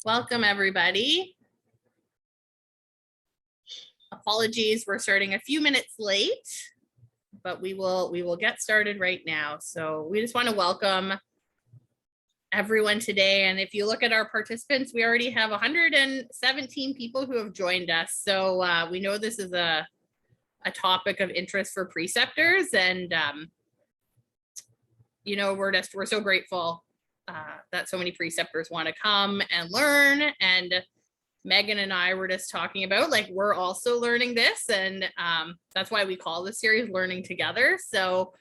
Welcome, everybody. Apologies, we're starting a few minutes late, but we will get started right now. So we just want to welcome everyone today. And if you look at our participants, we already have 117 people who have joined us. So we know this is a topic of interest for preceptors, and you know, we're so grateful that so many preceptors want to come and learn. And Megan and I were just talking about, like, we're also learning this, and that's why we call this series Learning Together. So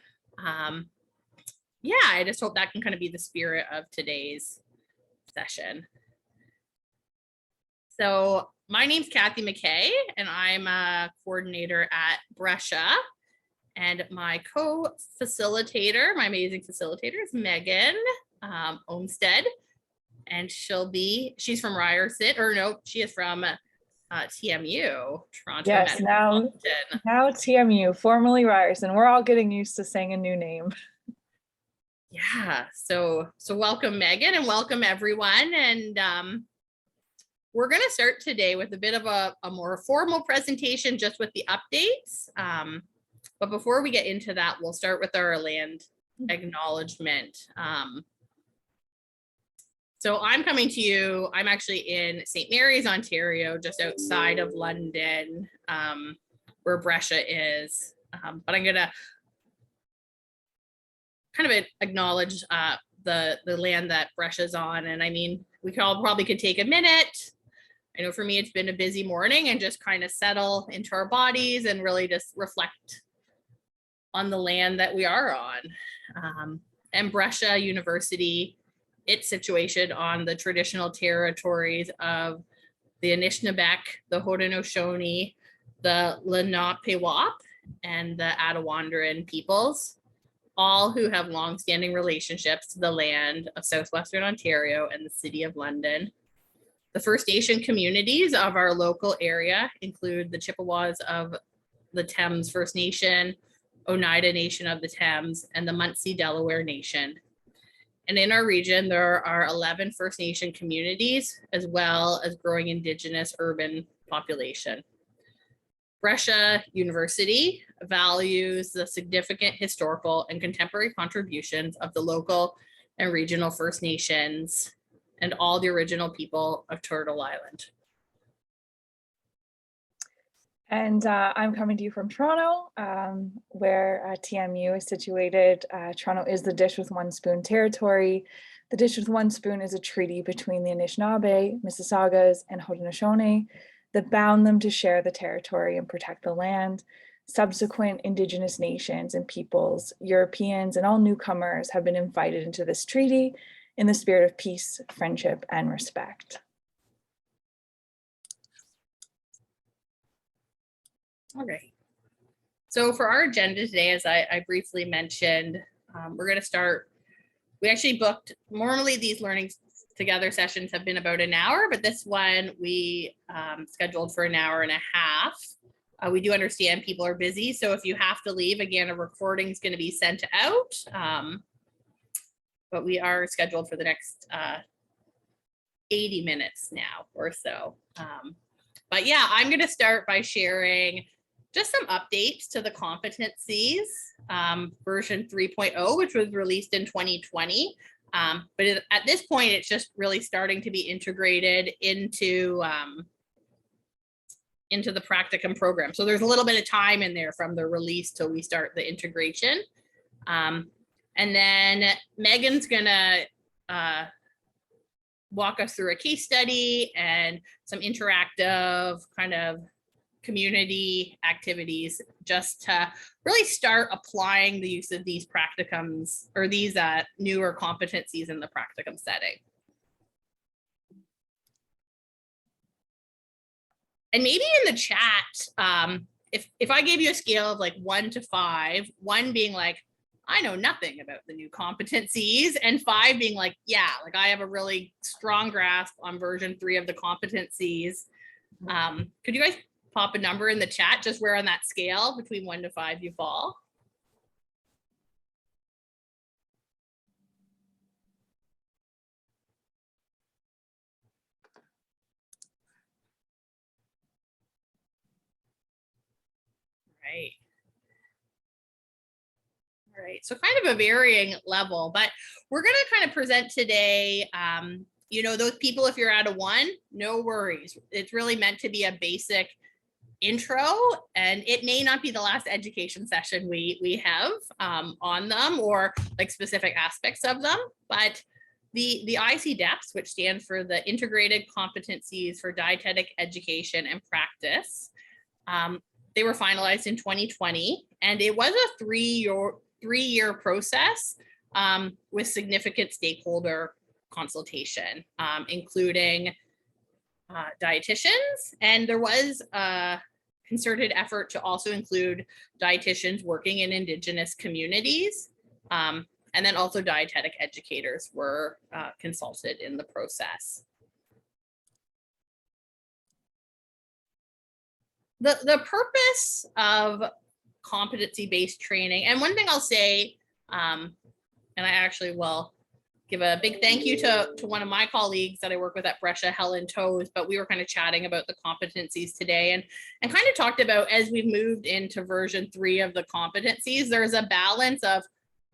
yeah, I just hope that can kind of be the spirit of today's session. So my name's Kathy McKay, and I'm a coordinator at Brescia. And my co-facilitator, my amazing facilitator, is Megan Olmstead. And she's from Ryerson, or no, she is from TMU, Toronto. Yes, now TMU, formerly Ryerson. We're all getting used to saying a new name. Yeah, so welcome, Megan, and welcome everyone. And we're going to start today with a bit of a more formal presentation, just with the updates. But before we get into that, we'll start with our land acknowledgement. So I'm coming to you, I'm actually in St. Mary's, Ontario, just outside of London, where Brescia is. But I'm gonna kind of acknowledge the land that Brescia's on. And I mean, we probably could take a minute. I know for me, it's been a busy morning, and just kind of settle into our bodies and really just reflect on the land that we are on. And Brescia University, it's situated on the traditional territories of the Anishinaabeg, the Haudenosaunee, the Lenape-Waup, and the Attawandaron peoples, all who have long-standing relationships to the land of southwestern Ontario and the City of London. The First Nation communities of our local area include the Chippewas of the Thames First Nation, Oneida Nation of the Thames, and the Munsee Delaware Nation. And in our region, there are 11 First Nation communities, as well as growing Indigenous urban population. Brescia University values the significant historical and contemporary contributions of the local and regional First Nations and all the original people of Turtle Island. And I'm coming to you from Toronto, where TMU is situated. Toronto is the Dish with One Spoon territory. The Dish with One Spoon is a treaty between the Anishinaabe, Mississaugas, and Haudenosaunee that bound them to share the territory and protect the land. Subsequent Indigenous nations and peoples, Europeans, and all newcomers have been invited into this treaty in the spirit of peace, friendship, and respect. All right. So for our agenda today, as I briefly mentioned, we're going to start. We actually booked, normally these learning together sessions have been about an hour, but this one we scheduled for an hour and a half. We do understand people are busy, so if you have to leave, again, a recording is going to be sent out. But we are scheduled for the next 80 minutes now or so. But yeah, I'm going to start by sharing just some updates to the Competencies version 3.0, which was released in 2020. But at this point, it's just really starting to be integrated into the practicum program. So there's a little bit of time in there from the release till we start the integration. And then Megan's gonna walk us through a case study and some interactive kind of community activities, just to really start applying the use of these practicums, or these newer competencies in the practicum setting. And maybe in the chat, if I gave you a scale of like 1 to 5, 1 being like, I know nothing about the new competencies, and 5 being like, yeah, like I have a really strong grasp on version 3 of the competencies. Could you guys pop a number in the chat, just where on that scale between 1 to 5 you fall? right. All right, so kind of a varying level, but we're going to kind of present today, you know, those people, if you're at a 1, no worries. It's really meant to be a basic intro, and it may not be the last education session we have on them, or like specific aspects of them, but the ICDEPs, which stand for the Integrated Competencies for Dietetic Education and Practice, they were finalized in 2020, and it was a three-year process with significant stakeholder consultation, including dietitians, and there was a concerted effort to also include dietitians working in Indigenous communities, and then also dietetic educators were consulted in the process. The purpose of competency-based training, and one thing I'll say, and I actually will give a big thank you to one of my colleagues that I work with at Brescia, Helen Toes, but we were kind of chatting about the competencies today, and kind of talked about, as we've moved into version 3 of the competencies, there's a balance of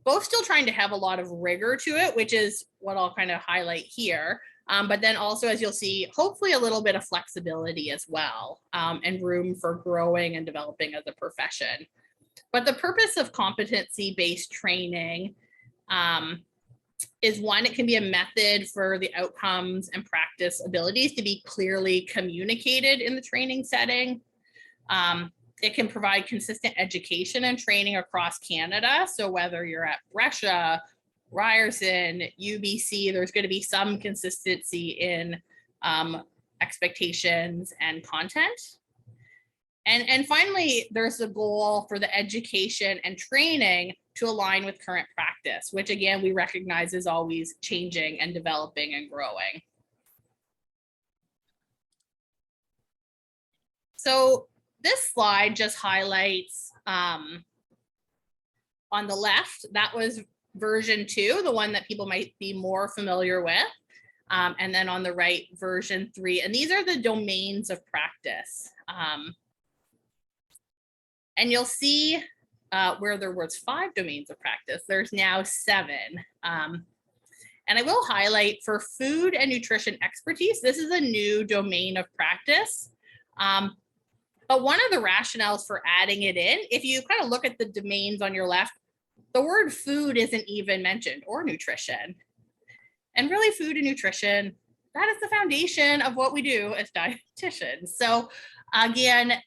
both still trying to have a lot of rigor to it, which is what I'll kind of highlight here, but then also, as you'll see, hopefully a little bit of flexibility as well, and room for growing and developing as a profession. But the purpose of competency-based training is, one, it can be a method for the outcomes and practice abilities to be clearly communicated in the training setting. It can provide consistent education and training across Canada. So whether you're at Brescia, Ryerson, UBC, there's going to be some consistency in expectations and content. And finally, there's a goal for the education and training to align with current practice, which again, we recognize is always changing and developing and growing. So this slide just highlights, on the left, that was version 2, the one that people might be more familiar with. And then on the right, version 3. And these are the domains of practice. And you'll see where there was 5 domains of practice, there's now 7. And I will highlight, for food and nutrition expertise, this is a new domain of practice. But one of the rationales for adding it in, if you kind of look at the domains on your left, the word food isn't even mentioned, or nutrition. And really, food and nutrition, that is the foundation of what we do as dietitians. So again,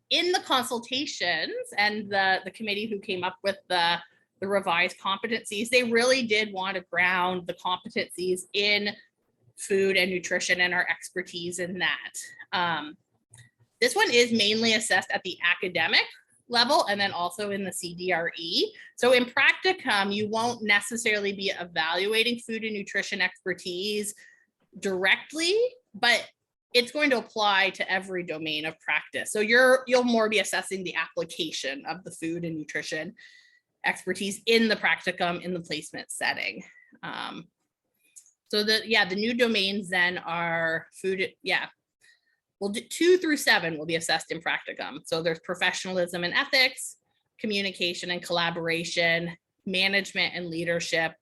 in the consultations and the committee who came up with the revised competencies, they really did want to ground the competencies in food and nutrition and our expertise in that. This one is mainly assessed at the academic level and then also in the CDRE. So in practicum, you won't necessarily be evaluating food and nutrition expertise directly, but it's going to apply to every domain of practice. So you'll more be assessing the application of the food and nutrition expertise in the practicum in the placement setting. So the new domains then are food, well, 2 through 7 will be assessed in practicum. So there's professionalism and ethics, communication and collaboration, management and leadership,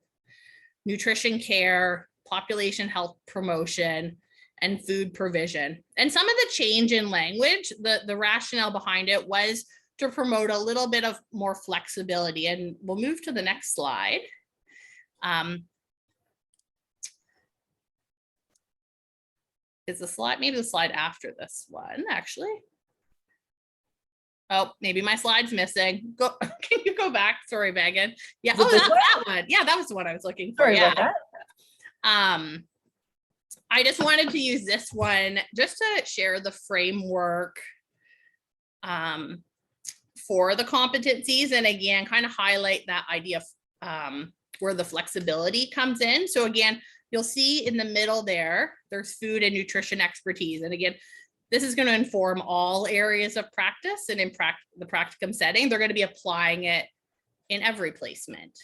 nutrition care, population health promotion, and food provision. And some of the change in language, the rationale behind it was to promote a little bit of more flexibility. And we'll move to the next slide. Is the slide, maybe the slide after this one, actually. Oh, maybe my slide's missing. Go, can you go back? Sorry, Megan. Yeah, oh, that one. Yeah, that was the one I was looking for. Sorry yeah. about that. I just wanted to use this one just to share the framework for the competencies, and again, kind of highlight that idea of where the flexibility comes in. So again, you'll see in the middle there's food and nutrition expertise. And again, this is going to inform all areas of practice, and in the practicum setting, they're going to be applying it in every placement.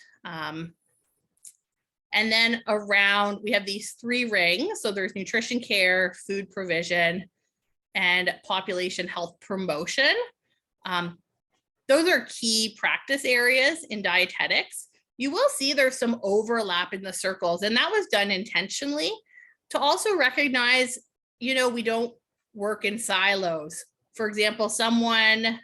And then around, we have these 3 rings. So there's nutrition care, food provision, and population health promotion. those are key practice areas in dietetics. You will see there's some overlap in the circles, and that was done intentionally to also recognize, you know, we don't work in silos. For example, someone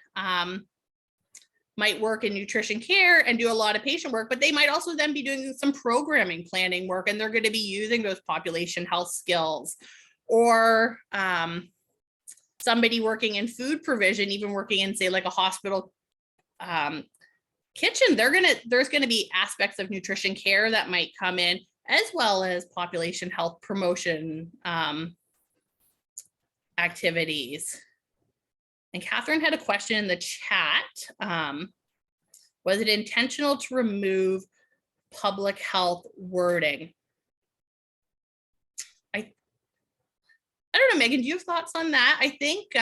might work in nutrition care and do a lot of patient work, but they might also then be doing some programming planning work, and they're going to be using those population health skills. Or somebody working in food provision, even working in, say, like a hospital kitchen, there's going to be aspects of nutrition care that might come in, as well as population health promotion activities. And Catherine had a question in the chat. Was it intentional to remove public health wording? I don't know, Megan, do you have thoughts on that? I think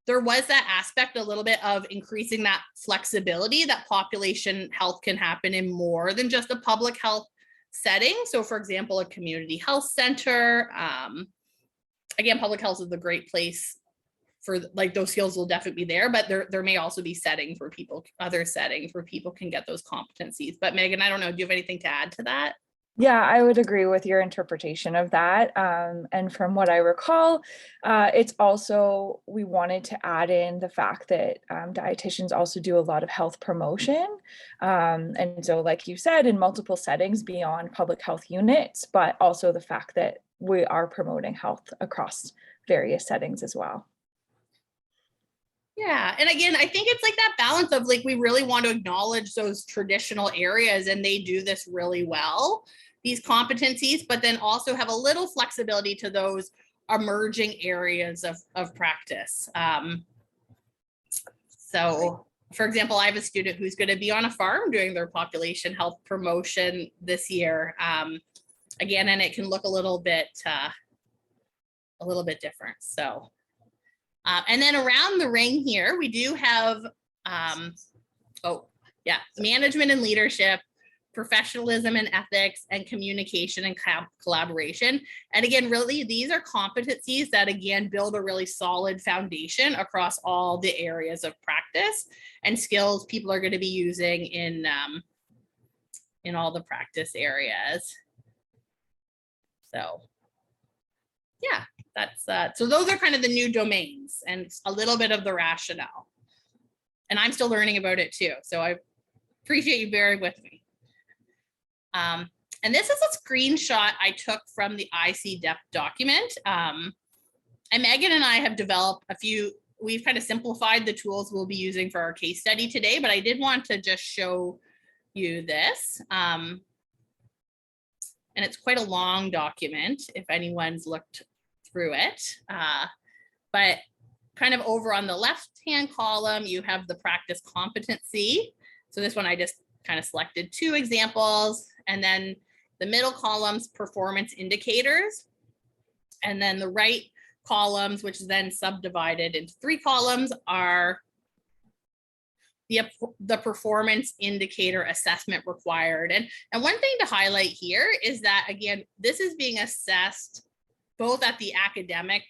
there was that aspect a little bit of increasing that flexibility, that population health can happen in more than just a public health setting. So for example, a community health center. Again, public health is a great place for, like, those skills will definitely be there, but there may also be settings where people, other settings where people can get those competencies. But Megan, I don't know, do you have anything to add to that? Yeah, I would agree with your interpretation of that. And from what I recall, it's also, we wanted to add in the fact that dietitians also do a lot of health promotion. And so, like you said, in multiple settings beyond public health units, but also the fact that we are promoting health across various settings as well. Yeah. And again, I think it's like that balance of, like, we really want to acknowledge those traditional areas, and they do this really well, these competencies, but then also have a little flexibility to those emerging areas of practice. So for example, I have a student who's going to be on a farm doing their population health promotion this year. Again, and it can look a little bit different. So and then around the ring here, we do have, management and leadership, professionalism and ethics, and communication and collaboration. And again, really, these are competencies that, again, build a really solid foundation across all the areas of practice and skills people are going to be using in all the practice areas. So yeah, that's so those are kind of the new domains and a little bit of the rationale. And I'm still learning about it too, so I appreciate you bearing with me. And this is a screenshot I took from the IC-DEP document. And Megan and I have developed we've kind of simplified the tools we'll be using for our case study today, but I did want to just show you this. And it's quite a long document if anyone's looked through it. But kind of over on the left-hand column, you have the practice competency. So this one, I just kind of selected 2 examples, and then the middle columns, performance indicators, and then the right columns, which is then subdivided into 3 columns, are the performance indicator assessment required. And one thing to highlight here is that, again, this is being assessed both at the academic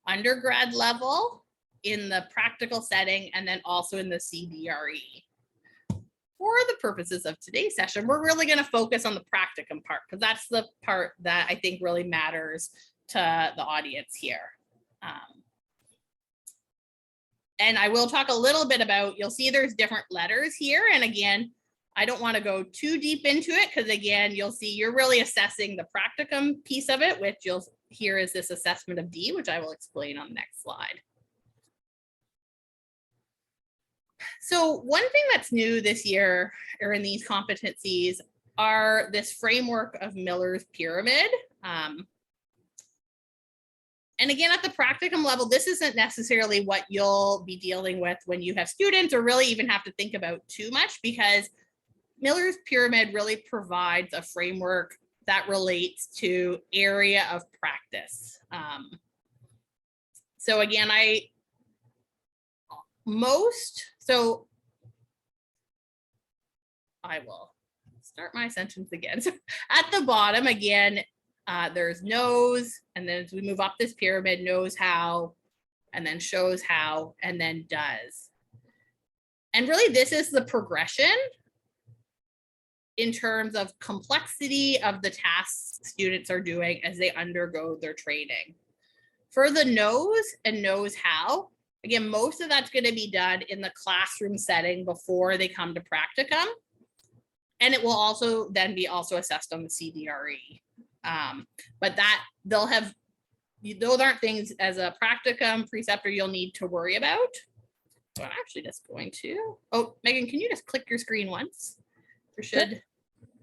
undergrad level, in the practical setting, and then also in the CBRE. For the purposes of today's session, we're really going to focus on the practicum part, because that's the part that I think really matters to the audience here. And I will talk a little bit about, you'll see there's different letters here. And again, I don't want to go too deep into it, because again, you'll see you're really assessing the practicum piece of it, which you'll hear is this assessment of D, which I will explain on the next slide. So one thing that's new this year, or in these competencies, are this framework of Miller's pyramid. And again, at the practicum level, this isn't necessarily what you'll be dealing with when you have students, or really even have to think about too much, because Miller's pyramid really provides a framework that relates to area of practice. So again, I will start my sentence again. So at the bottom, again, there's knows, and then as we move up this pyramid, knows how, and then shows how, and then does. And really, this is the progression in terms of complexity of the tasks students are doing as they undergo their training. For the knows and knows how, again, most of that's going to be done in the classroom setting before they come to practicum. And it will also then be also assessed on the CDRE. But that they'll have, those aren't things as a practicum preceptor you'll need to worry about. So I'm actually just going to, oh, Megan, can you just click your screen once? Or should,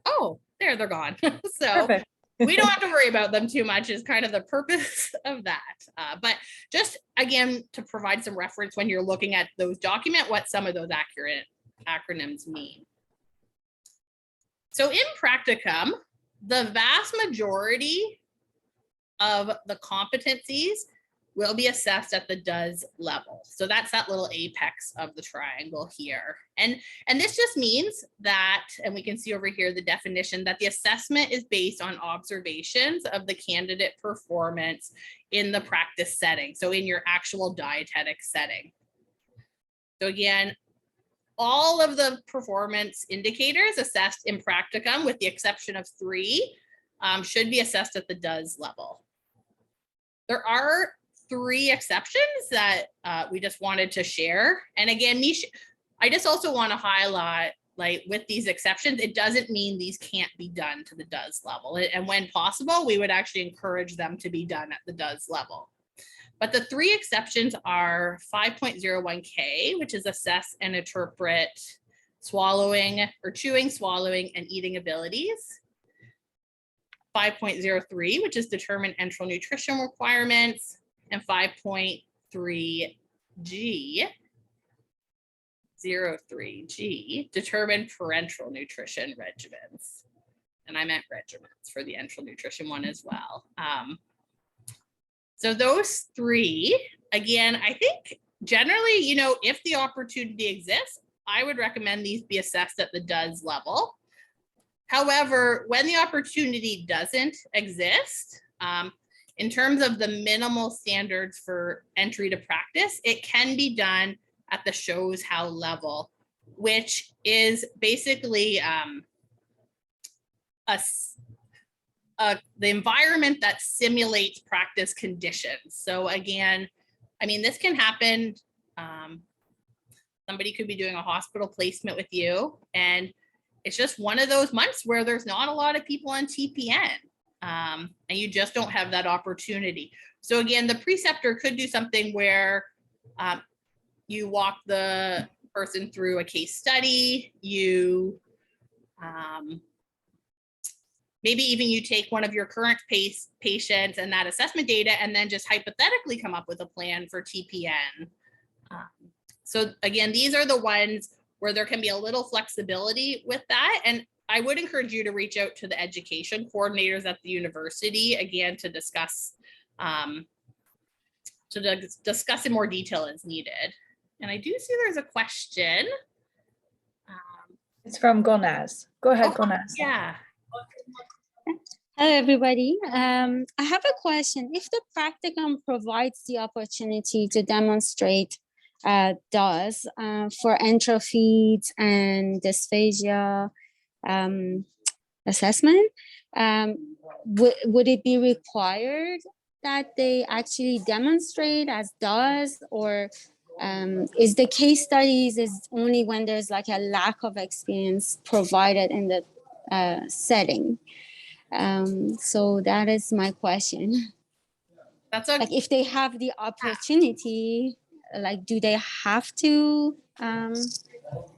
oh, there, they're gone. So Perfect. we don't have to worry about them too much is kind of the purpose of that. But just again, to provide some reference when you're looking at those document, what some of those accurate acronyms mean. So in practicum, the vast majority of the competencies will be assessed at the does level. So that's that little apex of the triangle here. And this just means that, and we can see over here the definition, that the assessment is based on observations of the candidate performance in the practice setting. So in your actual dietetic setting. So again, all of the performance indicators assessed in practicum, with the exception of 3, should be assessed at the does level. There are 3 exceptions that we just wanted to share. And again, I just also want to highlight, like with these exceptions, it doesn't mean these can't be done to the does level. And when possible, we would actually encourage them to be done at the does level. But the 3 exceptions are 5.01K, which is assess and interpret swallowing or chewing, swallowing, and eating abilities. 5.03, which is determine enteral nutrition requirements, and 5.3G, 03G, determine parenteral nutrition regimens. And I meant regimens for the enteral nutrition one as well. So those 3, again, I think generally, you know, if the opportunity exists, I would recommend these be assessed at the does level. However, when the opportunity doesn't exist, in terms of the minimal standards for entry to practice, it can be done at the shows how level, which is basically the environment that simulates practice conditions. So again, I mean, this can happen. Somebody could be doing a hospital placement with you, and it's just one of those months where there's not a lot of people on TPN, and you just don't have that opportunity. So again, the preceptor could do something where you walk the person through a case study, you maybe even you take one of your current patients and that assessment data and then just hypothetically come up with a plan for TPN. So again, these are the ones where there can be a little flexibility with that. And I would encourage you to reach out to the education coordinators at the university, again, to discuss in more detail as needed. And I do see there's a question. It's from Gonaz. Go ahead, Gonaz. Yeah. Hello, everybody. I have a question. If the practicum provides the opportunity to demonstrate DOS for enteral feeds and dysphagia assessment, would it be required that they actually demonstrate as DOS, or is the case studies is only when there's like a lack of experience provided in the setting? So that is my question. That's like if they have the opportunity, like do they have to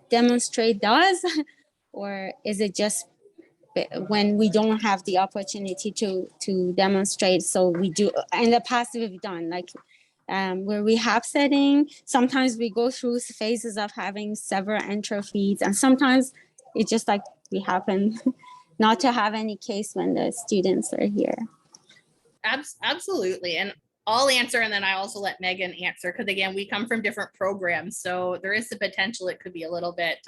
demonstrate DOS, or is it just when we don't have the opportunity to demonstrate? So we do. In the past we've done like where we have setting, sometimes we go through phases of having several enteral feeds, and sometimes it's just like we happen not to have any case when the students are here. Absolutely. And I'll answer, and then I also let Megan answer, because again, we come from different programs. So there is the potential it could be a little bit,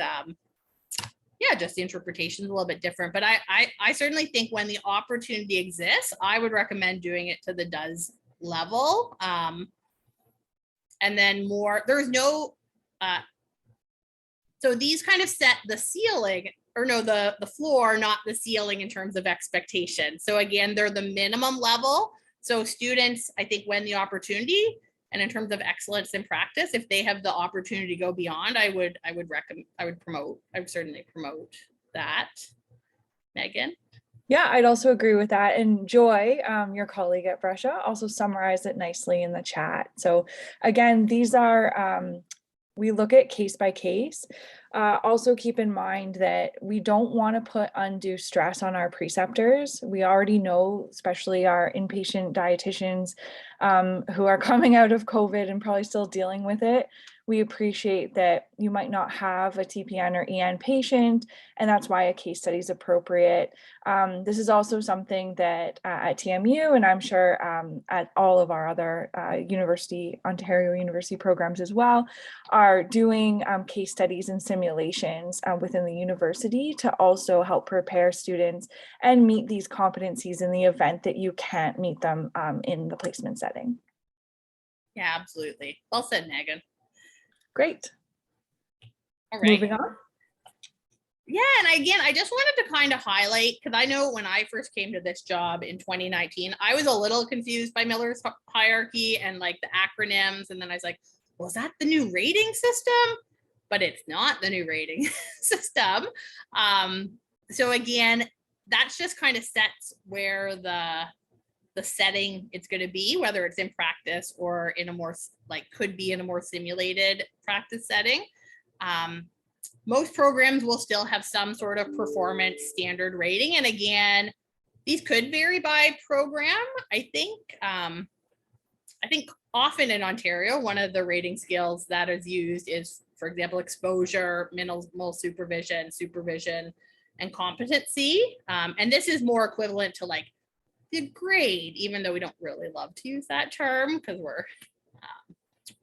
just the interpretation is a little bit different. But I certainly think when the opportunity exists, I would recommend doing it to the DOS level. And then there's no So these kind of set the ceiling, or no, the floor, not the ceiling in terms of expectation. So again, they're the minimum level. So students, I think, when the opportunity, and in terms of excellence in practice, if they have the opportunity to go beyond, I would certainly promote that. Megan? Yeah, I'd also agree with that. And Joy, your colleague at Brescia, also summarized it nicely in the chat. So again, these are, we look at case by case. Also keep in mind that we don't want to put undue stress on our preceptors. We already know, especially our inpatient dietitians who are coming out of COVID and probably still dealing with it. We appreciate that you might not have a TPN or EN patient, and that's why a case study is appropriate. This is also something that at TMU, and I'm sure at all of our other Ontario University programs as well, are doing case studies and simulations within the university to also help prepare students and meet these competencies in the event that you can't meet them in the placement setting. Yeah, absolutely. Well said, Megan. Great. All right. Moving on. Yeah, and again, I just wanted to kind of highlight, because I know when I first came to this job in 2019, I was a little confused by Miller's hierarchy and like the acronyms. And then I was like, well, is that the new rating system? But it's not the new rating system. So again, that's just kind of sets where the setting it's going to be, whether it's in practice or in a more could be in a more simulated practice setting. Most programs will still have some sort of performance standard rating. And again, these could vary by program. I think often in Ontario, one of the rating scales that is used is, for example, exposure, minimal supervision, and competency. And this is more equivalent to like the grade, even though we don't really love to use that term because we're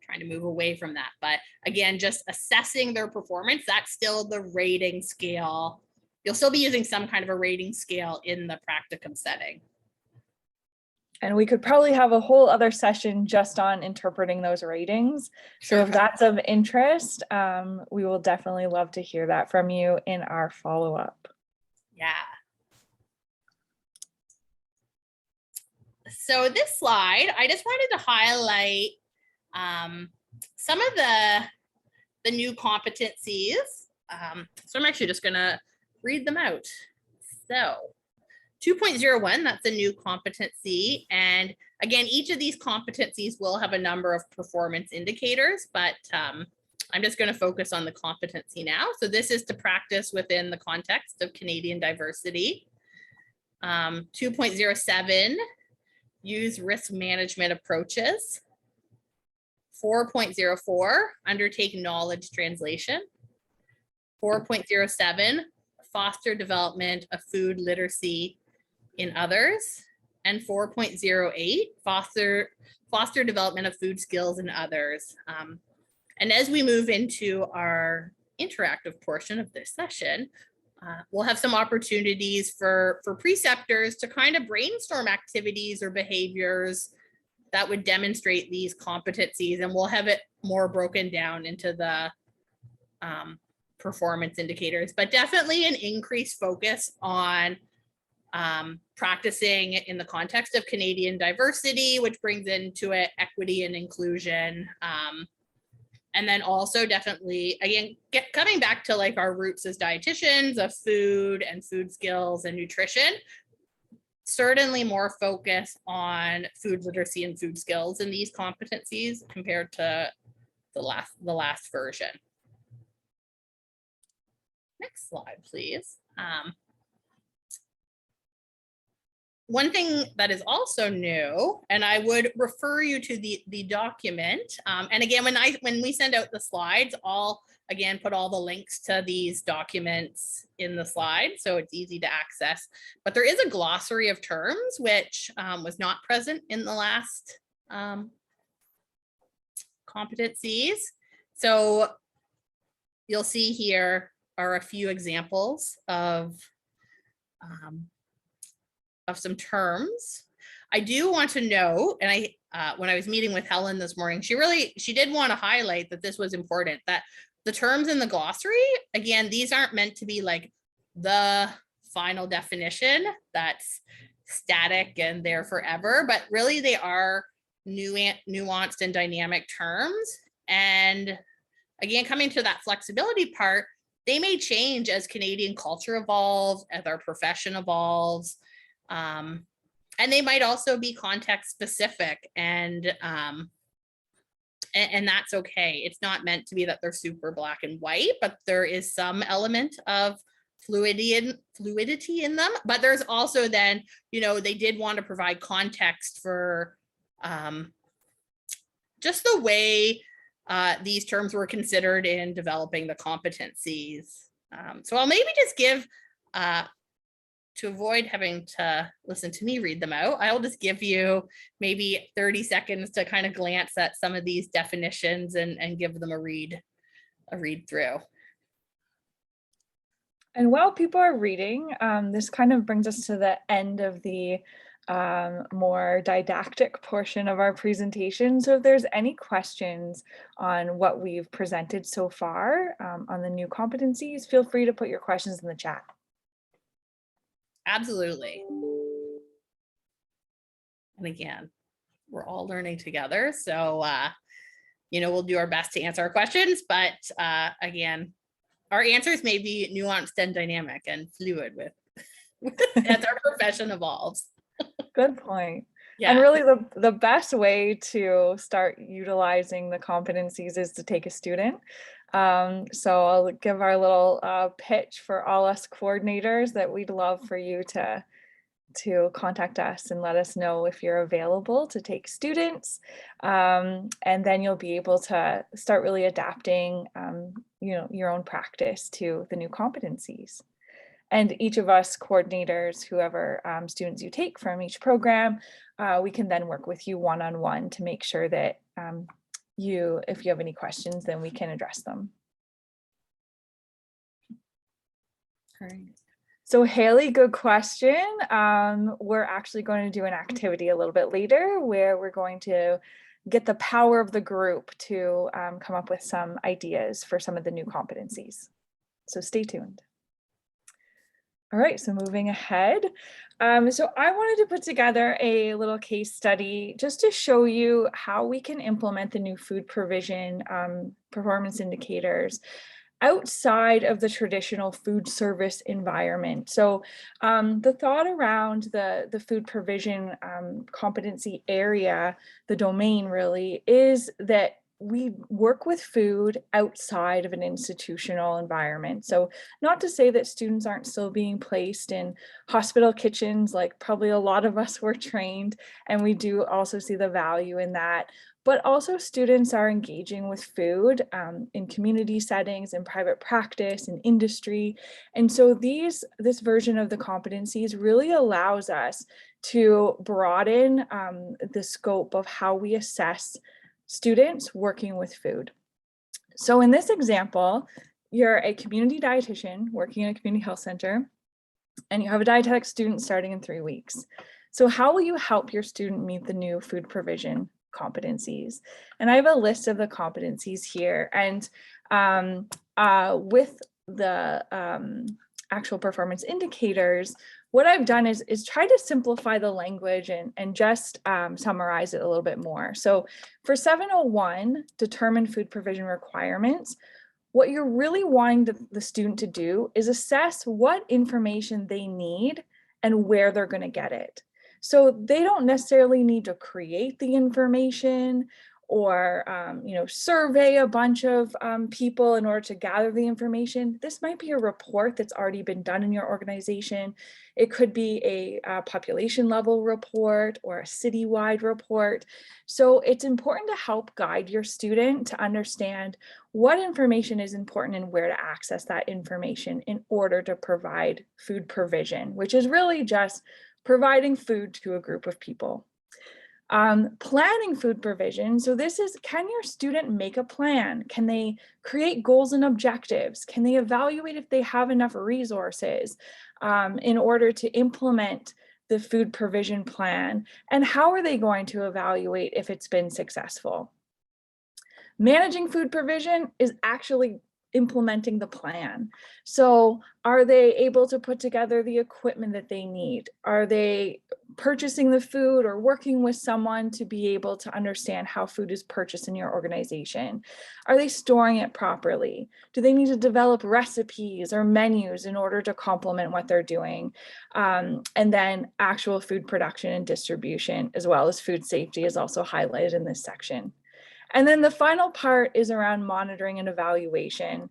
trying to move away from that. But again, just assessing their performance, that's still the rating scale. You'll still be using some kind of a rating scale in the practicum setting. And we could probably have a whole other session just on interpreting those ratings. So if that's of interest, we will definitely love to hear that from you in our follow-up. Yeah. So this slide, I just wanted to highlight some of the new competencies. So I'm actually just gonna read them out. So 2.01, that's a new competency. And again, each of these competencies will have a number of performance indicators, but I'm just gonna focus on the competency now. So this is to practice within the context of Canadian diversity. 2.07, use risk management approaches. 4.04, undertake knowledge translation. 4.07, foster development of food literacy in others. And 4.08, foster development of food skills in others. And as we move into our interactive portion of this session, we'll have some opportunities for preceptors to kind of brainstorm activities or behaviors that would demonstrate these competencies, and we'll have it more broken down into the performance indicators, but definitely an increased focus on practicing in the context of Canadian diversity, which brings into it equity and inclusion. And then also definitely, again, coming back to like our roots as dietitians of food and food skills and nutrition, certainly more focus on food literacy and food skills in these competencies compared to the last version. Next slide, please. One thing that is also new, and I would refer you to the document. And again, when we send out the slides, I'll again put all the links to these documents in the slide, so it's easy to access. But there is a glossary of terms which was not present in the last competencies. So you'll see here are a few examples of some terms. I do want to know, and when I was meeting with Helen this morning, she did want to highlight that this was important, that the terms in the glossary, again, these aren't meant to be like the final definition that's static and there forever, but really they are nuanced and dynamic terms. And again, coming to that flexibility part, they may change as Canadian culture evolves, as our profession evolves. And they might also be context specific, and that's okay. It's not meant to be that they're super black and white, but there is some element of fluidity in them. But there's also then, you know, they did want to provide context for just the way these terms were considered in developing the competencies. So I'll maybe just give, to avoid having to listen to me read them out, I'll just give you maybe 30 seconds to kind of glance at some of these definitions and give them a read through. And while people are reading, this kind of brings us to the end of the more didactic portion of our presentation. So if there's any questions on what we've presented so far on the new competencies, feel free to put your questions in the chat. Absolutely. And again, we're all learning together. So, you know, we'll do our best to answer our questions, but again, our answers may be nuanced and dynamic and fluid with as our profession evolves. Good point. Yeah. And really the best way to start utilizing the competencies is to take a student. So I'll give our little pitch for all us coordinators that we'd love for you to contact us and let us know if you're available to take students. And then you'll be able to start really adapting you know, your own practice to the new competencies. And each of us coordinators, whoever students you take from each program, we can then work with you one-on-one to make sure that if you have any questions, then we can address them. All right. So Haley, good question. We're actually going to do an activity a little bit later where we're going to get the power of the group to come up with some ideas for some of the new competencies. So stay tuned. All right, so moving ahead. So I wanted to put together a little case study just to show you how we can implement the new food provision performance indicators outside of the traditional food service environment. So the thought around the food provision competency area, the domain really, is that we work with food outside of an institutional environment. So not to say that students aren't still being placed in hospital kitchens, like probably a lot of us were trained, and we do also see the value in that. But also students are engaging with food in community settings, in private practice, in industry. And so this version of the competencies really allows us to broaden the scope of how we assess students working with food. So in this example, you're a community dietitian working in a community health center, and you have a dietetic student starting in 3 weeks. So how will you help your student meet the new food provision competencies? And I have a list of the competencies here, and with the actual performance indicators, what I've done is try to simplify the language and just summarize it a little bit more. So for 701, determine food provision requirements, what you're really wanting the student to do is assess what information they need and where they're going to get it. So they don't necessarily need to create the information or survey a bunch of people in order to gather the information. This might be a report that's already been done in your organization. It could be a population level report or a citywide report. So it's important to help guide your student to understand what information is important and where to access that information in order to provide food provision, which is really just providing food to a group of people. Planning food provision. So this is, can your student make a plan? Can they create goals and objectives? Can they evaluate if they have enough resources in order to implement the food provision plan? And how are they going to evaluate if it's been successful? Managing food provision is actually implementing the plan. So are they able to put together the equipment that they need? Are they purchasing the food or working with someone to be able to understand how food is purchased in your organization? Are they storing it properly? Do they need to develop recipes or menus in order to complement what they're doing? And then actual food production and distribution, as well as food safety, is also highlighted in this section. And then the final part is around monitoring and evaluation.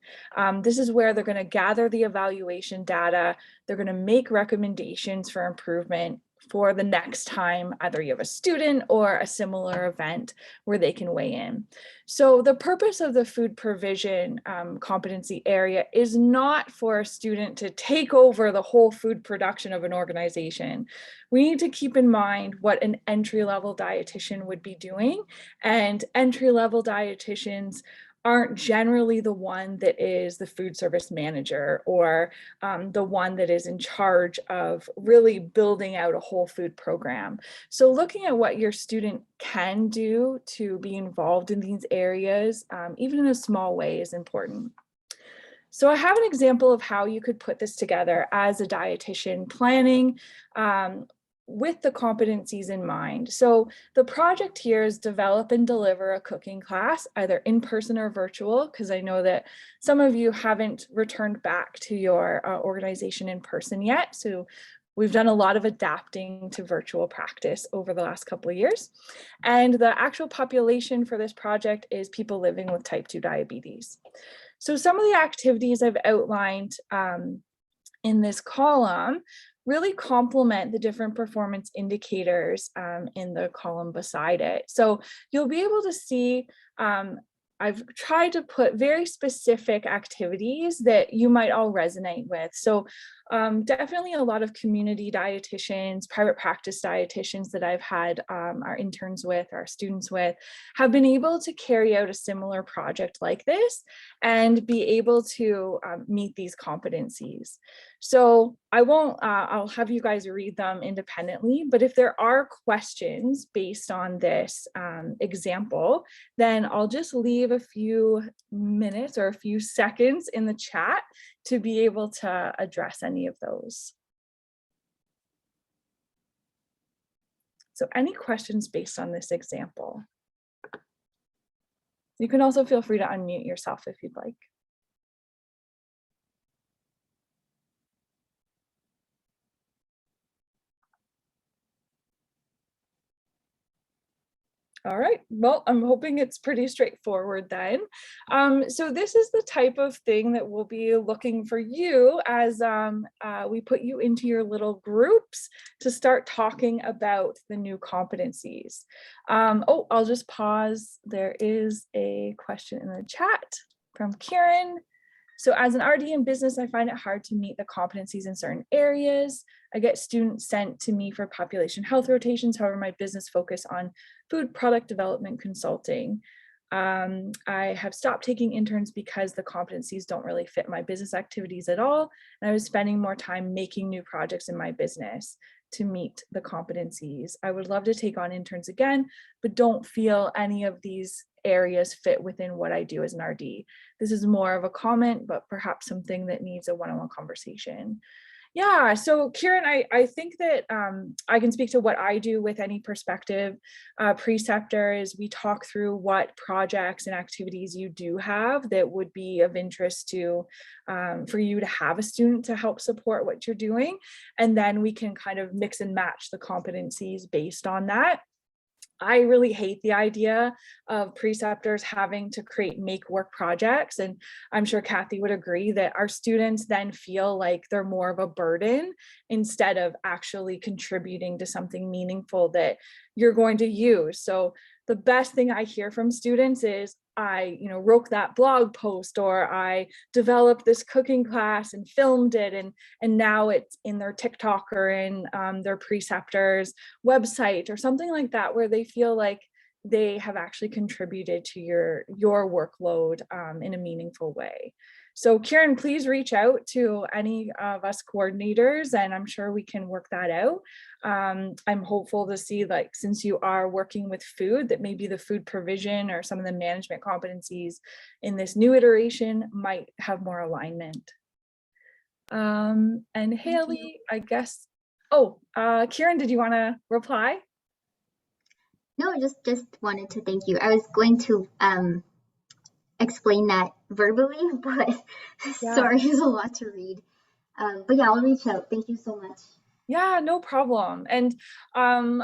This is where they're going to gather the evaluation data. They're going to make recommendations for improvement for the next time either you have a student or a similar event where they can weigh in. So the purpose of the food provision competency area is not for a student to take over the whole food production of an organization. We need to keep in mind what an entry-level dietitian would be doing, and entry-level dietitians aren't generally the one that is the food service manager or the one that is in charge of really building out a whole food program. So looking at what your student can do to be involved in these areas, even in a small way, is important. So I have an example of how you could put this together as a dietitian planning with the competencies in mind. So the project here is develop and deliver a cooking class, either in person or virtual, because I know that some of you haven't returned back to your organization in person yet. So we've done a lot of adapting to virtual practice over the last couple of years. And the actual population for this project is people living with type 2 diabetes. So some of the activities I've outlined in this column really complement the different performance indicators in the column beside it. So you'll be able to see I've tried to put very specific activities that you might all resonate with. So definitely a lot of community dietitians, private practice dietitians that I've had our interns with, our students with, have been able to carry out a similar project like this and be able to meet these competencies. So I won't, I'll have you guys read them independently, but if there are questions based on this example, then I'll just leave a few minutes or a few seconds in the chat to be able to address any of those. So any questions based on this example? You can also feel free to unmute yourself if you'd like. All right, well, I'm hoping it's pretty straightforward then. So this is the type of thing that we'll be looking for you as we put you into your little groups to start talking about the new competencies. Oh, I'll just pause. There is a question in the chat from Kieran. So as an RD in business, I find it hard to meet the competencies in certain areas. I get students sent to me for population health rotations. However, my business focus on food product development consulting. I have stopped taking interns because the competencies don't really fit my business activities at all. And I was spending more time making new projects in my business to meet the competencies. I would love to take on interns again, but don't feel any of these areas fit within what I do as an RD. This is more of a comment, but perhaps something that needs a one-on-one conversation. Yeah, so Kieran, I think that I can speak to what I do with any perspective. Preceptor is we talk through what projects and activities you do have that would be of interest to for you to have a student to help support what you're doing. And then we can kind of mix and match the competencies based on that. I really hate the idea of preceptors having to create make work projects. And I'm sure Kathy would agree that our students then feel like they're more of a burden instead of actually contributing to something meaningful that you're going to use. So the best thing I hear from students is I, wrote that blog post, or I developed this cooking class and filmed it, and now it's in their TikTok or in their preceptor's website or something like that, where they feel like they have actually contributed to your workload in a meaningful way. So Kieran, please reach out to any of us coordinators and I'm sure we can work that out. I'm hopeful to see, like, since you are working with food, that maybe the food provision or some of the management competencies in this new iteration might have more alignment. And Haley, I guess, Kieran, did you want to reply? No, just wanted to thank you. I was going to explain that verbally, but sorry, it's a lot to read. But yeah, I'll reach out. Thank you so much. Yeah, no problem. And I'm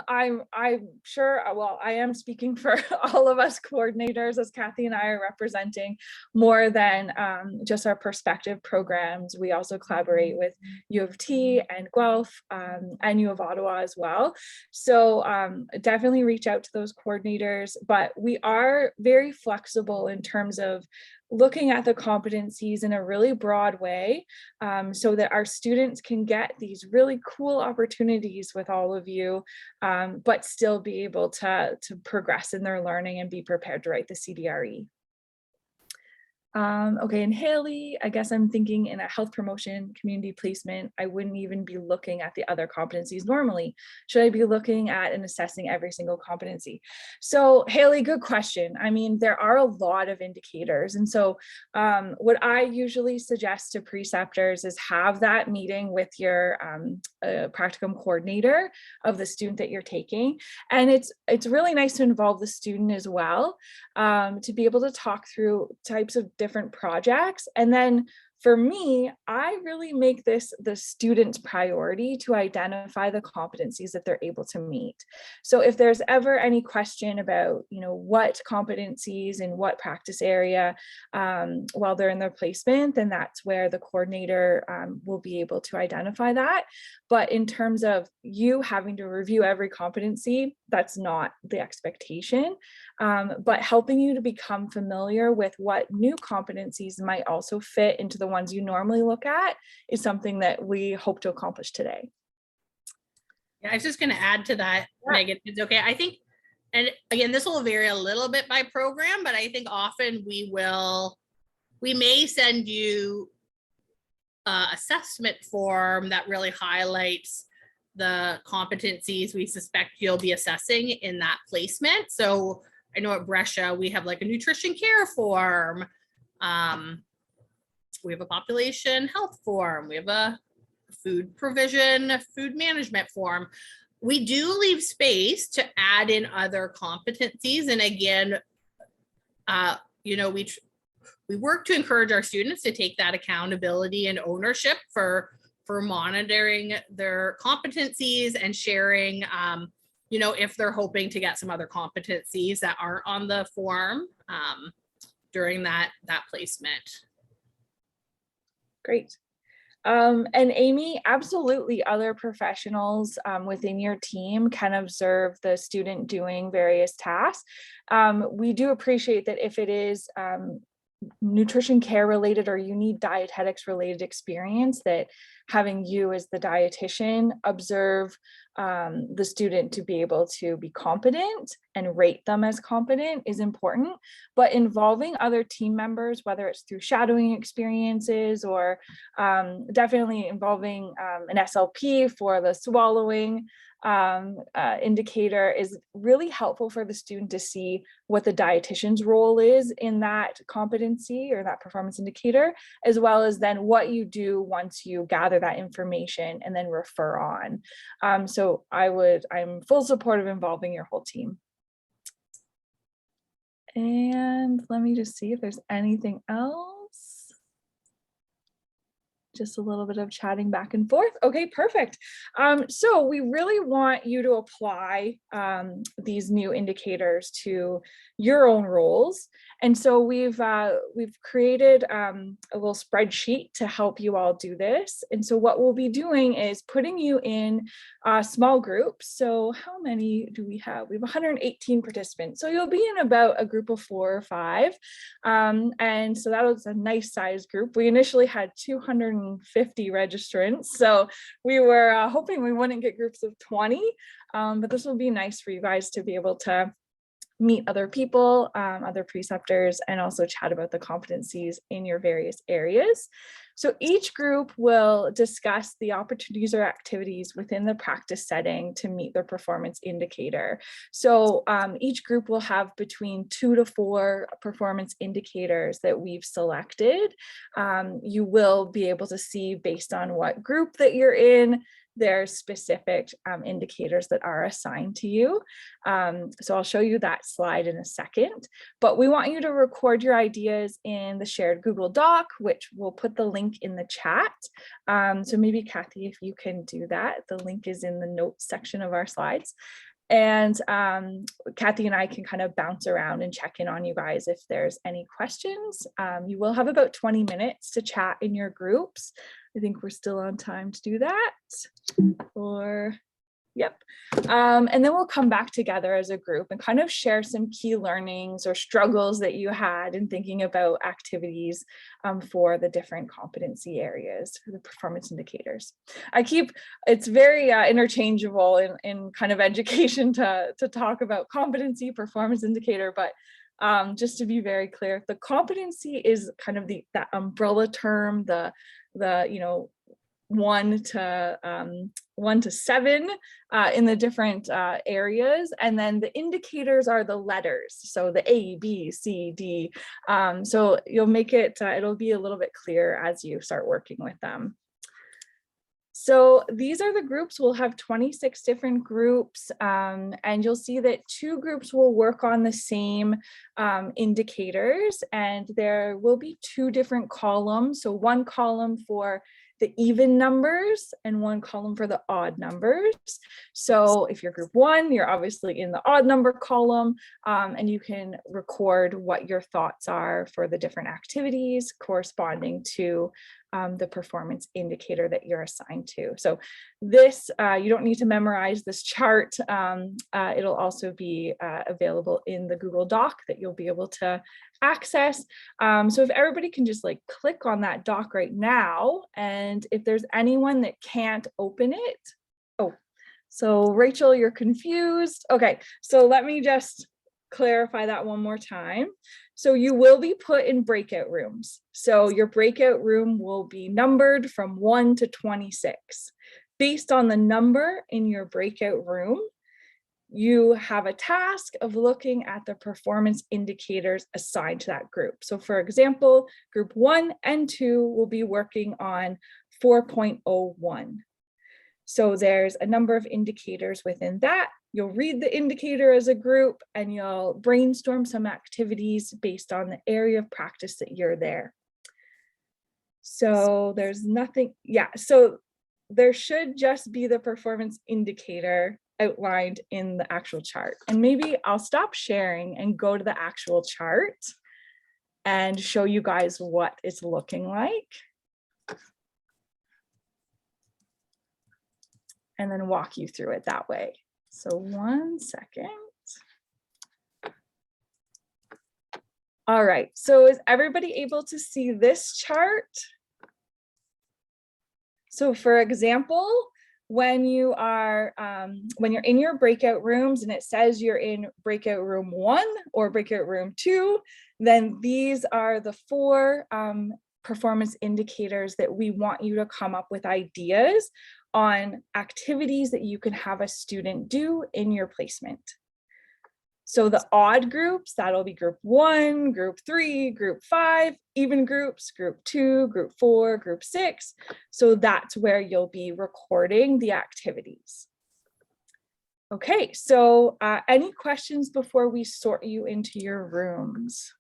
sure, well, I am speaking for all of us coordinators, as Kathy and I are representing more than just our perspective programs. We also collaborate with U of T and Guelph and U of Ottawa as well. So definitely reach out to those coordinators, but we are very flexible in terms of looking at the competencies in a really broad way, so that our students can get these really cool opportunities with all of you, but still be able to progress in their learning and be prepared to write the CDRE. Okay, and Haley, I guess I'm thinking in a health promotion, community placement, I wouldn't even be looking at the other competencies normally. Should I be looking at and assessing every single competency? So Haley, good question. I mean, there are a lot of indicators. And so what I usually suggest to preceptors is have that meeting with your practicum coordinator of the student that you're taking. And it's really nice to involve the student as well, to be able to talk through types of different projects. And then for me, I really make this the student's priority to identify the competencies that they're able to meet. So if there's ever any question about, what competencies in what practice area while they're in their placement, then that's where the coordinator will be able to identify that. But in terms of you having to review every competency, that's not the expectation. But helping you to become familiar with what new competencies might also fit into the ones you normally look at is something that we hope to accomplish today. Yeah, I was just going to add to that, Megan. It's okay. I think, and again, this will vary a little bit by program, but I think often we may send you an assessment form that really highlights the competencies we suspect you'll be assessing in that placement. So I know at Brescia, we have like a nutrition care form. We have a population health form. We have a food provision, food management form. We do leave space to add in other competencies. And again, we work to encourage our students to take that accountability and ownership for monitoring their competencies and sharing, if they're hoping to get some other competencies that aren't on the form during that placement. Great. And Amy, absolutely, other professionals within your team can observe the student doing various tasks. We do appreciate that if it is nutrition care related or you need dietetics related experience, that having you as the dietitian observe the student to be able to be competent and rate them as competent is important. But involving other team members, whether it's through shadowing experiences or definitely involving an SLP for the swallowing indicator, is really helpful for the student to see what the dietitian's role is in that competency or that performance indicator, as well as then what you do once you gather that information and then refer on. So I'm full support of involving your whole team. And let me just see if there's anything else. Just a little bit of chatting back and forth. Okay, perfect. So we really want you to apply these new indicators to your own roles. And so we've created a little spreadsheet to help you all do this. And so what we'll be doing is putting you in small groups. So how many do we have? We have 118 participants. So you'll be in about a group of 4 or 5. And so that was a nice size group. We initially had 250 registrants. So we were hoping we wouldn't get groups of 20, but this will be nice for you guys to be able to meet other people, other preceptors, and also chat about the competencies in your various areas. So each group will discuss the opportunities or activities within the practice setting to meet their performance indicator. So each group will have between 2 to 4 performance indicators that we've selected. You will be able to see based on what group that you're in, there's specific indicators that are assigned to you. So I'll show you that slide in a second, but we want you to record your ideas in the shared Google Doc, which we'll put the link in the chat. So maybe Kathy, if you can do that, the link is in the notes section of our slides. And Kathy and I can kind of bounce around and check in on you guys if there's any questions. You will have about 20 minutes to chat in your groups. I think we're still on time to do that. Or, yep. And then we'll come back together as a group and kind of share some key learnings or struggles that you had in thinking about activities for the different competency areas, for the performance indicators. It's very interchangeable in kind of education to talk about competency, performance indicator, but just to be very clear, the competency is kind of that umbrella term, the 1 to 7 in the different areas, and then the indicators are the letters, so the A, B, C, D. So you'll make it, it'll be a little bit clearer as you start working with them. So these are the groups. We'll have 26 different groups, and you'll see that 2 groups will work on the same indicators, and there will be 2 different columns. So 1 column for the even numbers and 1 column for the odd numbers. So if you're group 1, you're obviously in the odd number column, and you can record what your thoughts are for the different activities corresponding to the performance indicator that you're assigned to. So this, you don't need to memorize this chart. It'll also be available in the Google Doc that you'll be able to access. So if everybody can just like click on that doc right now, and if there's anyone that can't open it, oh, so Rachel, you're confused. Okay, so let me just clarify that one more time. So you will be put in breakout rooms. So your breakout room will be numbered from 1 to 26. Based on the number in your breakout room, you have a task of looking at the performance indicators assigned to that group. So for example, group 1 and 2 will be working on 4.01. So there's a number of indicators within that. You'll read the indicator as a group and you'll brainstorm some activities based on the area of practice that you're there. So there's nothing, yeah, so there should just be the performance indicator outlined in the actual chart. And maybe I'll stop sharing and go to the actual chart and show you guys what it's looking like. And then walk you through it that way. So 1 second. All right, so is everybody able to see this chart? So for example, when you're in your breakout rooms and it says you're in breakout room 1 or breakout room 2, then these are the 4 performance indicators that we want you to come up with ideas on activities that you can have a student do in your placement. So the odd groups, that'll be group 1, group 3, group 5, even groups, group 2, group 4, group 6. So that's where you'll be recording the activities. Okay, so any questions before we sort you into your rooms?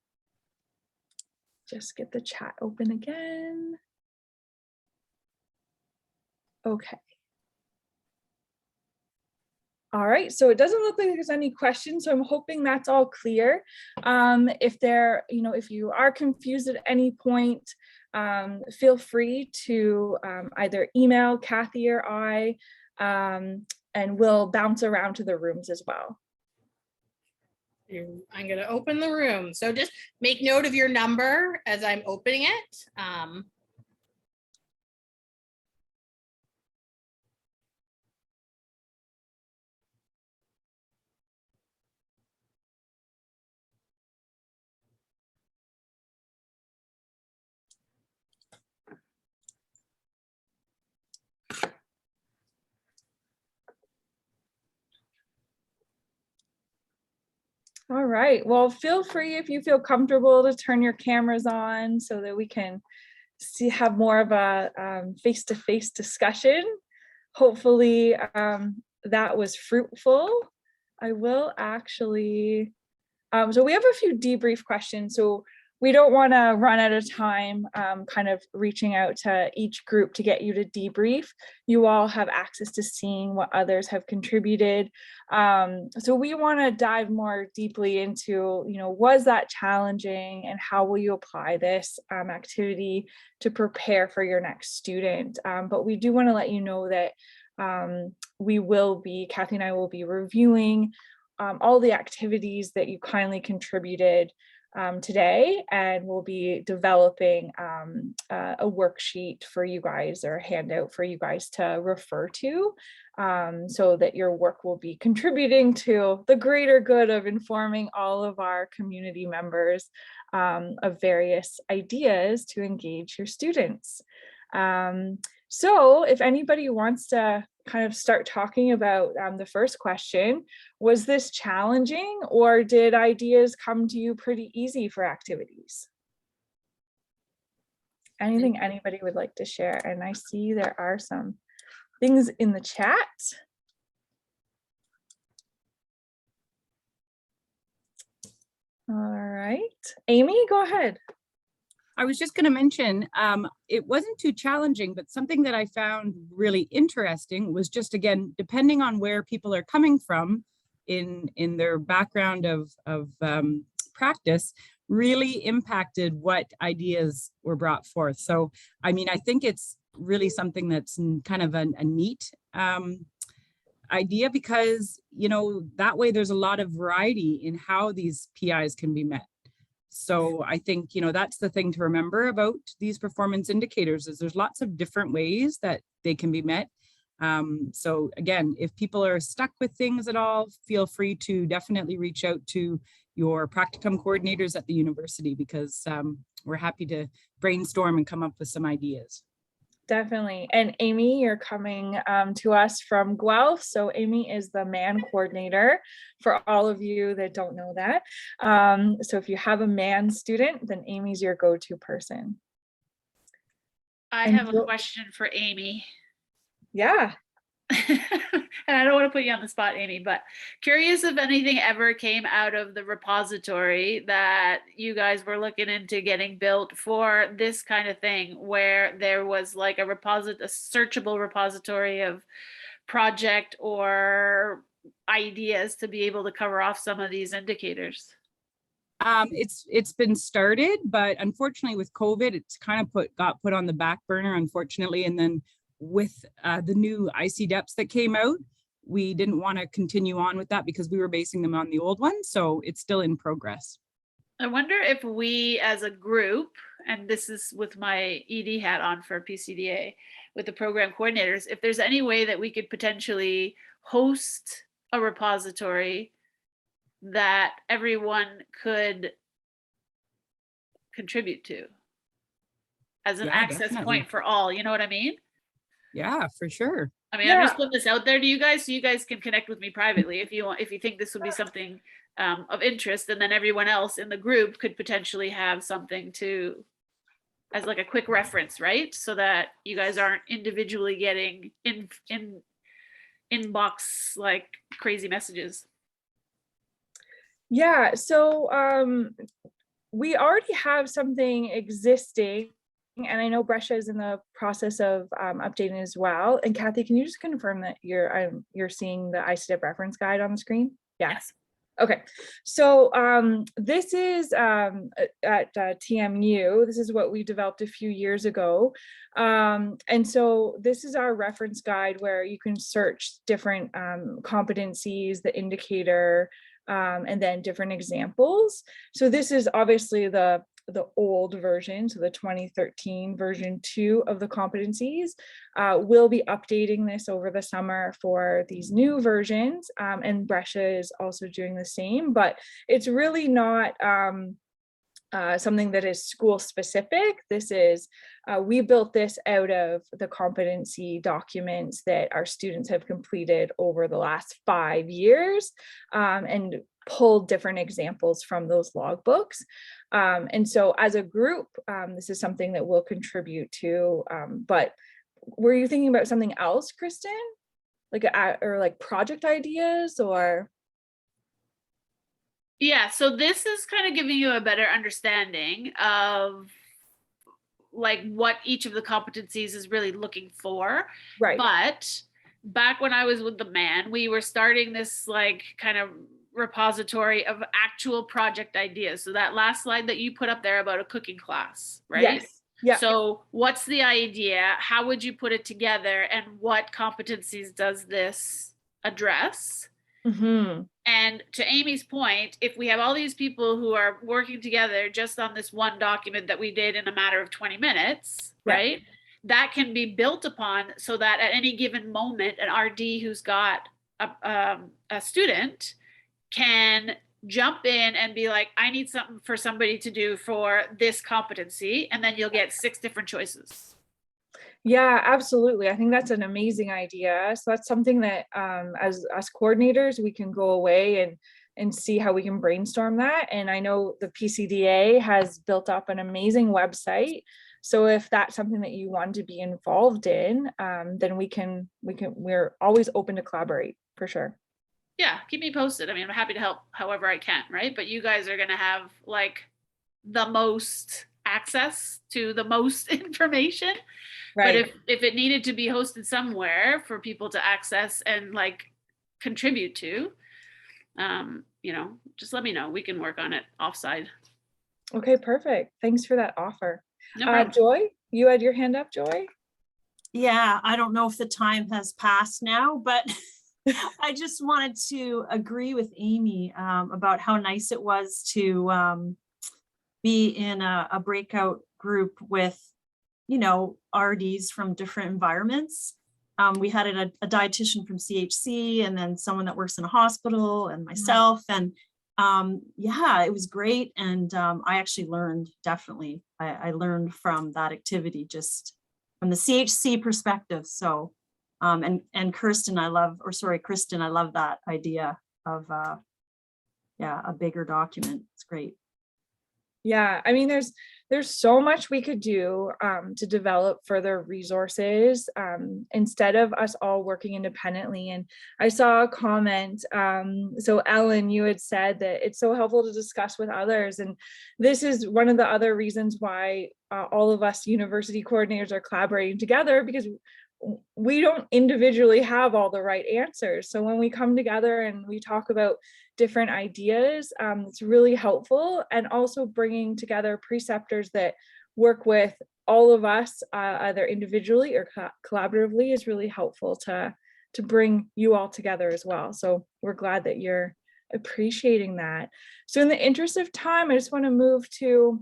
Just get the chat open again. Okay. All right, so it doesn't look like there's any questions, so I'm hoping that's all clear. If you are confused at any point, feel free to either email Kathy or I, and we'll bounce around to the rooms as well. I'm going to open the room. So just make note of your number as I'm opening it. All right, well, feel free if you feel comfortable to turn your cameras on so that we can have more of a face-to-face discussion. Hopefully that was fruitful. I will actually, so we have a few debrief questions. So we don't want to run out of time kind of reaching out to each group to get you to debrief. You all have access to seeing what others have contributed. So we want to dive more deeply into, was that challenging and how will you apply this activity to prepare for your next student? But we do want to let you know that Kathy and I will be reviewing all the activities that you kindly contributed today, and we'll be developing a worksheet for you guys, or a handout for you guys to refer to, so that your work will be contributing to the greater good of informing all of our community members of various ideas to engage your students. So if anybody wants to kind of start talking about the first question, was this challenging, or did ideas come to you pretty easy for activities? Anything anybody would like to share? And I see there are some things in the chat. All right, Amy, go ahead. I was just going to mention, it wasn't too challenging, but something that I found really interesting was just, again, depending on where people are coming from in their background of practice, really impacted what ideas were brought forth. So, I mean, I think it's really something that's kind of a neat idea, because, that way there's a lot of variety in how these PIs can be met. So I think, that's the thing to remember about these performance indicators, is there's lots of different ways that they can be met. So again, if people are stuck with things at all, feel free to definitely reach out to your practicum coordinators at the university, because we're happy to brainstorm and come up with some ideas. Definitely. And Amy, you're coming to us from Guelph. So Amy is the MAN coordinator, for all of you that don't know that. So if you have a MAN student, then Amy's your go-to person. I have a question for Amy. Yeah. And I don't want to put you on the spot, Amy, but curious if anything ever came out of the repository that you guys were looking into getting built for this kind of thing, where there was like a searchable repository of project or ideas to be able to cover off some of these indicators. It's been started, but unfortunately with COVID, it's kind of got put on the back burner, unfortunately. And then with the new ICDEPs that came out, we didn't want to continue on with that because we were basing them on the old one. So it's still in progress. I wonder if we as a group, and this is with my ED hat on for PCDA, with the program coordinators, if there's any way that we could potentially host a repository that everyone could contribute to as an access definitely. point for all, you know what I mean? Yeah, for sure. I mean, I'm just putting this out there to you guys so you guys can connect with me privately if you want, if you think this would be something of interest, and then everyone else in the group could potentially have something to, as like a quick reference, right? So that you guys aren't individually getting inbox like crazy messages. Yeah, so we already have something existing, and I know Brescia is in the process of updating as well. And Kathy, can you just confirm that you're seeing the ICDEP reference guide on the screen? Yeah. Yes. Okay, so this is at TMU. This is what we developed a few years ago. And so this is our reference guide where you can search different competencies, the indicator, and then different examples. So this is obviously the old version, so the 2013 version 2 of the competencies. We'll be updating this over the summer for these new versions, and Brescia is also doing the same, but it's really not something that is school specific. This is, we built this out of the competency documents that our students have completed over the last 5 years, and pulled different examples from those logbooks. And so as a group, this is something that we'll contribute to, but were you thinking about something else, Kristen? Like, or like project ideas or? Yeah, so this is kind of giving you a better understanding of like what each of the competencies is really looking for. Right. But back when I was with the man, we were starting this like kind of repository of actual project ideas. So that last slide that you put up there about a cooking class, right? Yes. Yeah. So what's the idea? How would you put it together? And what competencies does this address? Mm-hmm. And to Amy's point, if we have all these people who are working together just on this one document that we did in a matter of 20 minutes, Yeah. right? That can be built upon so that at any given moment, an RD who's got a student can jump in and be like, I need something for somebody to do for this competency. And then you'll get 6 different choices. Yeah, absolutely. I think that's an amazing idea. So that's something that as coordinators, we can go away and see how we can brainstorm that. And I know the PCDA has built up an amazing website. So if that's something that you want to be involved in, then we're always open to collaborate for sure. Yeah, keep me posted. I mean, I'm happy to help however I can, right? But you guys are going to have like the most access to the most information. Right. But if it needed to be hosted somewhere for people to access and like contribute to, just let me know. We can work on it offside. Okay, perfect. Thanks for that offer. No problem. Joy, you had your hand up, Joy? Yeah, I don't know if the time has passed now, but I just wanted to agree with Amy about how nice it was to be in a breakout group with, RDs from different environments. We had a dietitian from CHC and then someone that works in a hospital and myself. And yeah, it was great. And I actually learned, definitely, I learned from that activity, just from the CHC perspective. So, and Kristen, I love that idea of, a bigger document. It's great. Yeah, I mean, there's so much we could do to develop further resources instead of us all working independently. And I saw a comment. So Ellen, you had said that it's so helpful to discuss with others. And this is one of the other reasons why all of us university coordinators are collaborating together, because we don't individually have all the right answers. So when we come together and we talk about different ideas, it's really helpful. And also bringing together preceptors that work with all of us, either individually or collaboratively, is really helpful to bring you all together as well. So we're glad that you're appreciating that. So in the interest of time, I just want to move to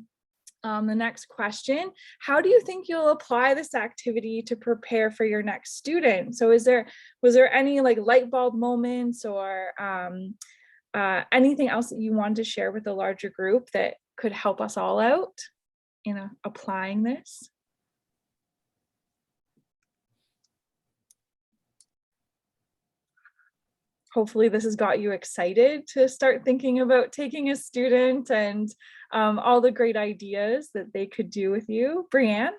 the next question. How do you think you'll apply this activity to prepare for your next student? So was there any like light bulb moments or anything else that you want to share with the larger group that could help us all out in applying this? Hopefully this has got you excited to start thinking about taking a student and all the great ideas that they could do with you. Brianne?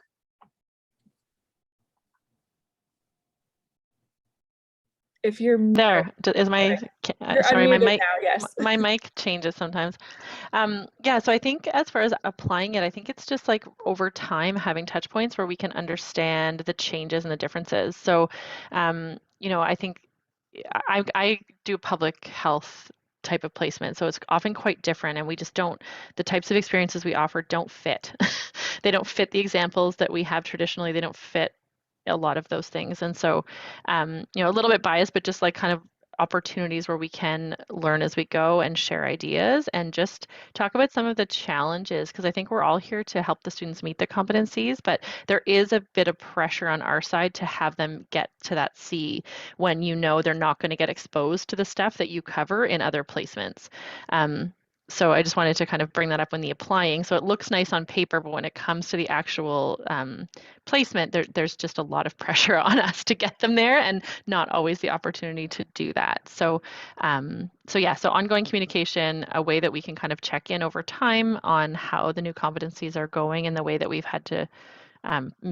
If you're there, is my sorry, my mic now, yes. my mic changes sometimes. Yeah, so I think as far as applying it, I think it's just like over time having touch points where we can understand the changes and the differences. So I think I do public health type of placement, so it's often quite different, and we just don't, the types of experiences we offer don't fit. They don't fit the examples that we have traditionally. They don't fit a lot of those things. And so a little bit biased, but just like kind of opportunities where we can learn as we go and share ideas and just talk about some of the challenges, because I think we're all here to help the students meet the competencies, but there is a bit of pressure on our side to have them get to that C when they're not going to get exposed to the stuff that you cover in other placements. so I just wanted to kind of bring that up when the applying. So it looks nice on paper, but when it comes to the actual placement, there's just a lot of pressure on us to get them there, and not always the opportunity to do that. So, so ongoing communication, a way that we can kind of check in over time on how the new competencies are going, and the way that we've had to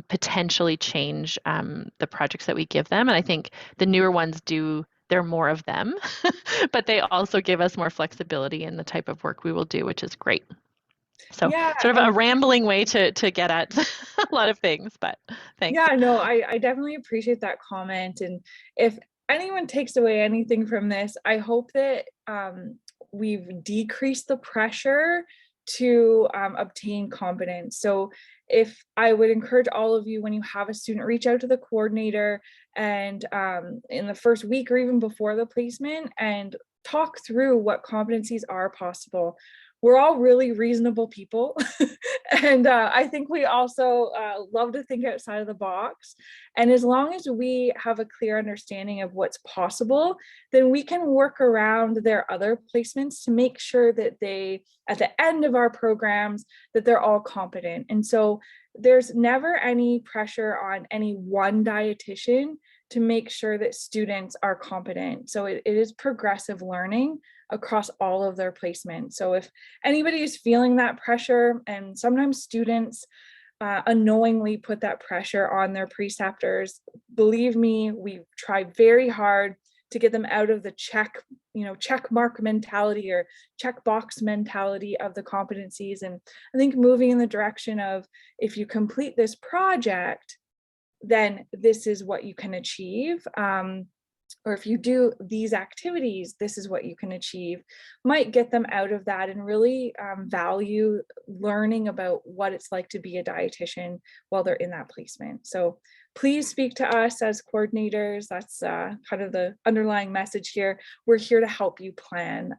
potentially change the projects that we give them. And I think the newer ones there are more of them, but they also give us more flexibility in the type of work we will do, which is great. So Yeah, sort of a rambling way to get at a lot of things, but thanks. Yeah, no, I definitely appreciate that comment. And if anyone takes away anything from this, I hope that we've decreased the pressure to obtain competence. So if I would encourage all of you, when you have a student, reach out to the coordinator and in the first week or even before the placement, and talk through what competencies are possible. We're all really reasonable people. And I think we also love to think outside of the box. And as long as we have a clear understanding of what's possible, then we can work around their other placements to make sure that they, at the end of our programs, that they're all competent. And so there's never any pressure on any one dietitian to make sure that students are competent. So it is progressive learning across all of their placements. So if anybody is feeling that pressure, and sometimes students unknowingly put that pressure on their preceptors, believe me, we try very hard to get them out of the check mark mentality or check box mentality of the competencies. And I think moving in the direction of, if you complete this project, then this is what you can achieve. Or if you do these activities, this is what you can achieve, might get them out of that and really value learning about what it's like to be a dietitian while they're in that placement. So please speak to us as coordinators. That's kind of the underlying message here. We're here to help you plan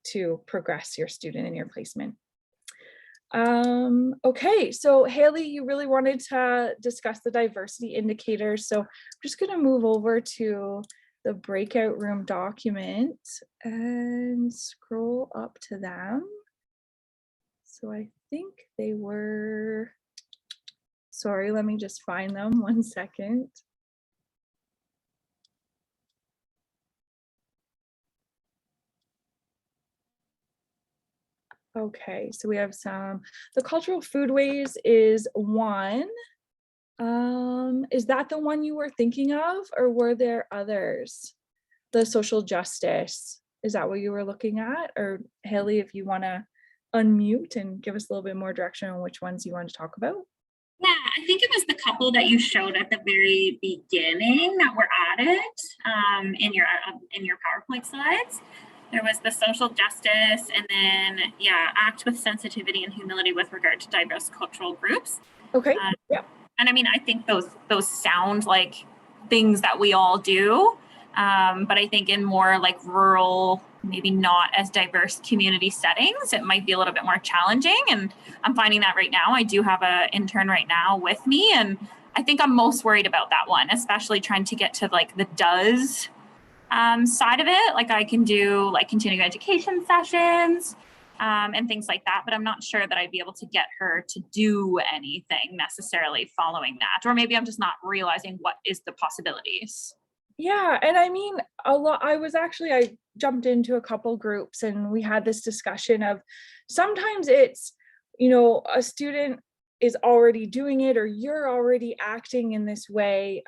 to progress your student in your placement. Okay, so Haley, you really wanted to discuss the diversity indicators. So I'm just going to move over to the breakout room document and scroll up to them. So I think they were, sorry, let me just find them 1 second. Okay, so we have the cultural foodways is one. Is that the one you were thinking of, or were there others? The social justice, is that what you were looking at? Or Haley, if you want to unmute and give us a little bit more direction on which ones you want to talk about. Yeah, I think it was the couple that you showed at the very beginning that were added in your PowerPoint slides. There was the social justice, and then act with sensitivity and humility with regard to diverse cultural groups. Okay. Yeah. And I mean, I think those sound like things that we all do, but I think in more like rural, maybe not as diverse community settings, it might be a little bit more challenging. And I'm finding that right now. I do have an intern right now with me, and I think I'm most worried about that one, especially trying to get to like the does side of it. Like I can do like continuing education sessions and things like that, but I'm not sure that I'd be able to get her to do anything necessarily following that. Or maybe I'm just not realizing what is the possibilities. Yeah, and I mean, I jumped into a couple groups and we had this discussion of sometimes it's, a student is already doing it, or you're already acting in this way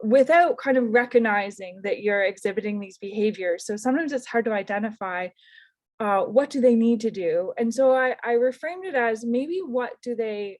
without kind of recognizing that you're exhibiting these behaviors. So sometimes it's hard to identify what do they need to do? And so I reframed it as maybe what do they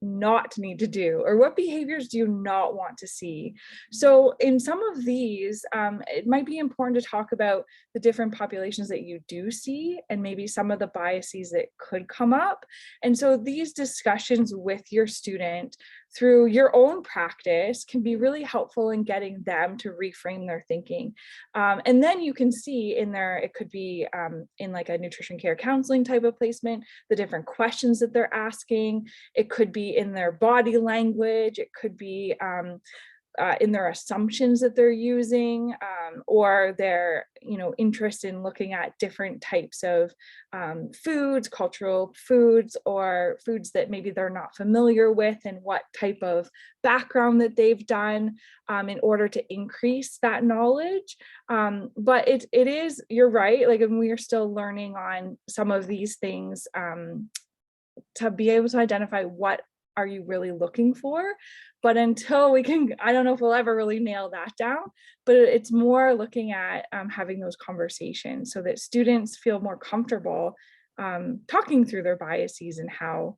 not need to do, or what behaviors do you not want to see? So in some of these, it might be important to talk about the different populations that you do see and maybe some of the biases that could come up. And so these discussions with your student through your own practice can be really helpful in getting them to reframe their thinking. And then you can see in there, it could be in like a nutrition care counseling type of placement, the different questions that they're asking. It could be in their body language. It could be in their assumptions that they're using, or their, interest in looking at different types of foods, cultural foods, or foods that maybe they're not familiar with, and what type of background that they've done in order to increase that knowledge. But it is, you're right, like, and we are still learning on some of these things to be able to identify what are you really looking for. But until we can, I don't know if we'll ever really nail that down, but it's more looking at having those conversations so that students feel more comfortable talking through their biases and how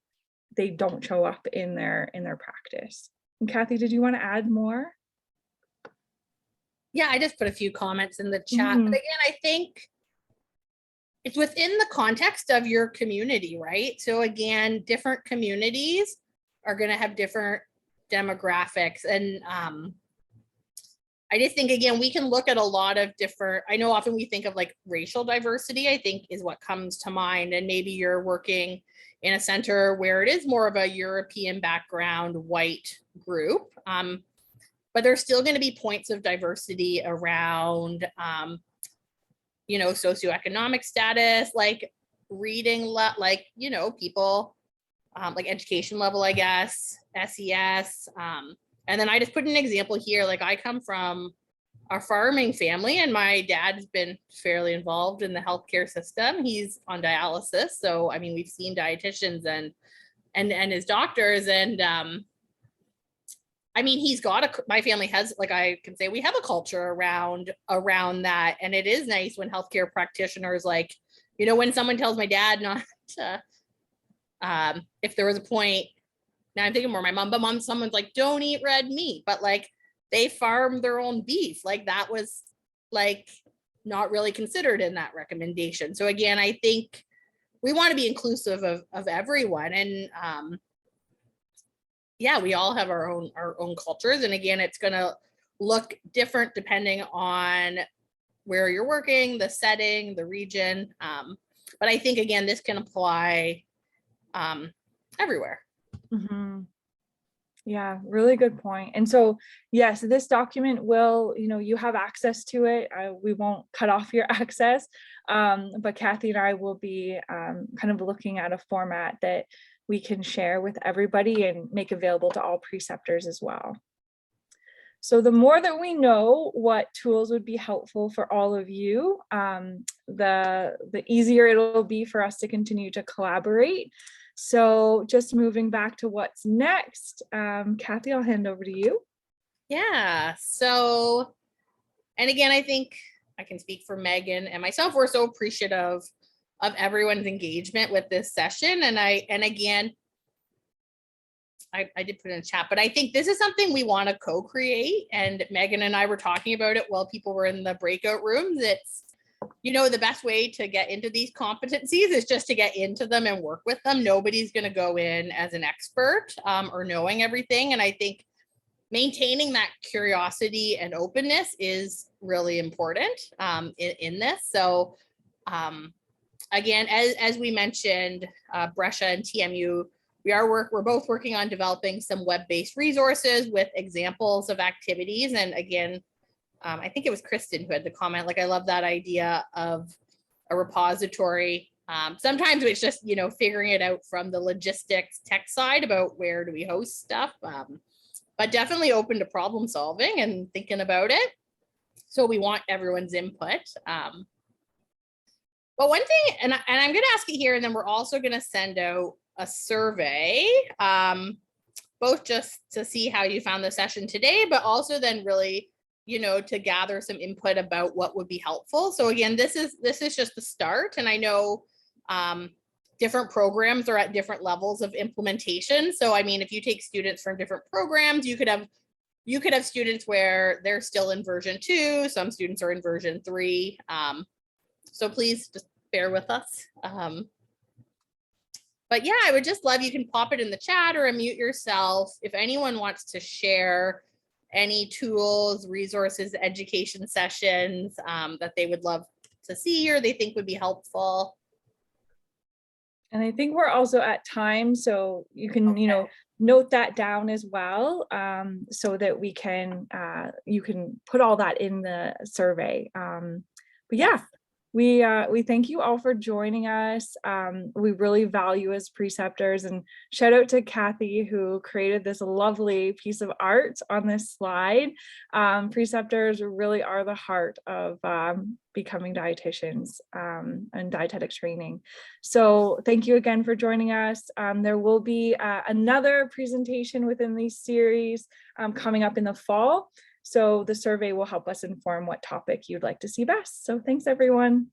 they don't show up in their practice. And Kathy, did you want to add more? Yeah, I just put a few comments in the chat. But again, I think it's within the context of your community, right? So again, different communities are going to have different demographics. And I just think, again, we can look at a lot of different, I know often we think of like racial diversity, I think is what comes to mind. And maybe you're working in a center where it is more of a European background, white group. But there's still going to be points of diversity around, socioeconomic status, like reading, people, like education level, I guess, SES. And then I just put an example here, like I come from a farming family and my dad's been fairly involved in the healthcare system. He's on dialysis. So, I mean, we've seen dietitians and his doctors, and I mean, he's got my family has, like I can say, we have a culture around that. And it is nice when healthcare practitioners, like, when someone tells my dad not to, if there was a point, now I'm thinking more my mom, but someone's like, don't eat red meat, but like they farm their own beef. Like that was like not really considered in that recommendation. So again, I think we want to be inclusive of everyone. And we all have our own cultures. And again, it's going to look different depending on where you're working, the setting, the region. But I think, again, this can apply everywhere. Yeah, really good point. And so, yes, this document will, you have access to it. We won't cut off your access, but Kathy and I will be kind of looking at a format that we can share with everybody and make available to all preceptors as well. So the more that we know what tools would be helpful for all of you, the easier it'll be for us to continue to collaborate. So just moving back to what's next, Kathy, I'll hand over to you. Yeah, so, and again, I think I can speak for Megan and myself. We're so appreciative of everyone's engagement with this session. And again, I did put it in the chat, but I think this is something we want to co-create. And Megan and I were talking about it while people were in the breakout rooms. It's, the best way to get into these competencies is just to get into them and work with them. Nobody's going to go in as an expert or knowing everything. And I think maintaining that curiosity and openness is really important in this. So again, as we mentioned, Brescia and TMU, we're both working on developing some web-based resources with examples of activities. And again, I think it was Kristen who had the comment, like, I love that idea of a repository. Sometimes it's just, figuring it out from the logistics tech side about where do we host stuff, but definitely open to problem solving and thinking about it. So we want everyone's input. But one thing, and I'm going to ask it here, and then we're also going to send out a survey, both just to see how you found the session today, but also then really, to gather some input about what would be helpful. So again, this is just the start. And I know different programs are at different levels of implementation. So, I mean, if you take students from different programs, you could have students where they're still in version 2, some students are in version 3. So please just bear with us. But yeah, I would just love, you can pop it in the chat or unmute yourself. If anyone wants to share any tools, resources, education sessions that they would love to see or they think would be helpful. And I think we're also at time, so you can, you know, note that down as well, so that we can, you can put all that in the survey. But yeah, we thank you all for joining us. We really value as preceptors, and shout out to Kathy who created this lovely piece of art on this slide. Preceptors really are the heart of becoming dietitians and dietetic training. So thank you again for joining us. There will be another presentation within these series coming up in the fall. So the survey will help us inform what topic you'd like to see best. So thanks, everyone.